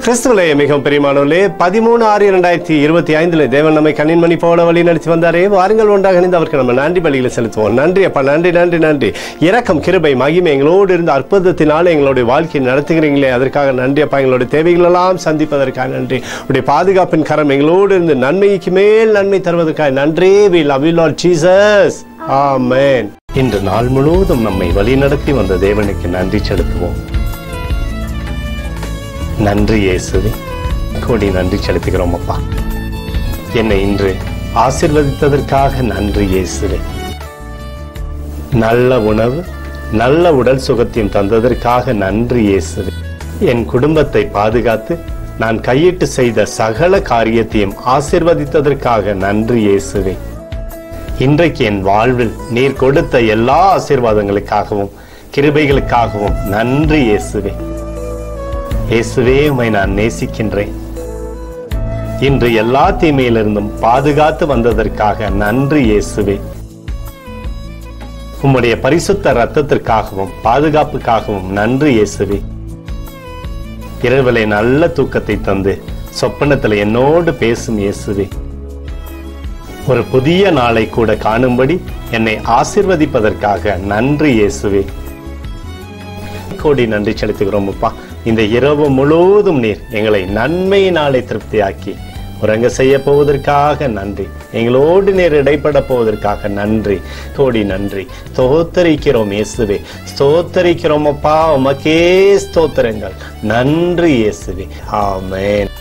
கிறிஸ்துவிலே மிகவும் பிரியமானவர்களே, 13/6/2025 தேவன் நம்மை கண்ணின்மணி போல வழி நடத்தி வந்தாரே. வாருங்கள் ஒன்றாக இணைந்து அவருக்கு நம்ம நன்றி பலிகளை செலுத்துவோம். நன்றி அப்பா, நன்றி நன்றி நன்றி. இரக்கம், கிருபை, மகிமை எங்களோடு இருந்து அற்புதத்தினால எங்களுடைய வாழ்க்கையை நடத்துகிறீங்களே, அதற்காக நன்றி அப்பா. எங்களுடைய தேவைகள் எல்லாம் சந்திப்பதற்காக நன்றி. உடைய பாதுகாப்பின் கரம் எங்களோடு இருந்து நன்மைக்கு மேல் நன்மை தருவதற்காக நன்றி. We love you Lord Jesus. ஆமென். இன்று நாள் முழுவதும் நம்மை வழி நடத்தி வந்த தேவனுக்கு நன்றி செலுத்துவோம். நன்றி இயேசுவே, கோடி நன்றி செலுத்துகிறோம் அப்பா. என்னை இன்று ஆசீர்வதித்ததற்காக நன்றி இயேசுவே. நல்ல உணவு, நல்ல உடல் சுகத்தையும் தந்ததற்காக நன்றி இயேசுவே. என் குடும்பத்தை பாதுகாத்து நான் கையிட்டு செய்த சகல காரியத்தையும் ஆசீர்வதித்ததற்காக நன்றி இயேசுவே. இன்றைக்கு என் வாழ்வில் நீர் கொடுத்த எல்லா ஆசீர்வாதங்களுக்காகவும் கிருபைகளுக்காகவும் நன்றி இயேசுவே. இயேசுவே, உம்மை நான் நேசிக்கின்றேன். இன்று எல்லா தீமையிலிருந்தும் பாதுகாத்து வந்ததற்காக நன்றி இயேசுவே. உம்முடைய பரிசுத்த இரத்தத்திற்காகவும் பாதுகாப்புக்காகவும் நன்றி இயேசுவே. இரவிலே நல்ல தூக்கத்தை தந்து சொப்பனத்தில் என்னோடு பேசும் இயேசுவே. ஒரு புதிய நாளை கூட காணும்படி என்னை ஆசீர்வதிப்பதற்காக நன்றி இயேசுவே. கோடி நன்றி செலுத்துகிறோம் அப்பா. இந்த இரவு முழுவதும் நீர் எங்களை நன்மையினாலே திருப்தியாக்கி உறங்க செய்ய போவதற்காக நன்றி. எங்களோடு நீர் இடைப்பட போவதற்காக நன்றி. கோடி நன்றி. ஸ்தோத்தரிக்கிறோம் இயேசுவே, ஸ்தோத்தரிக்கிறோம் அப்பா. உமக்கே ஸ்தோத்திரங்கள். நன்றி இயேசுவே. ஆமென்.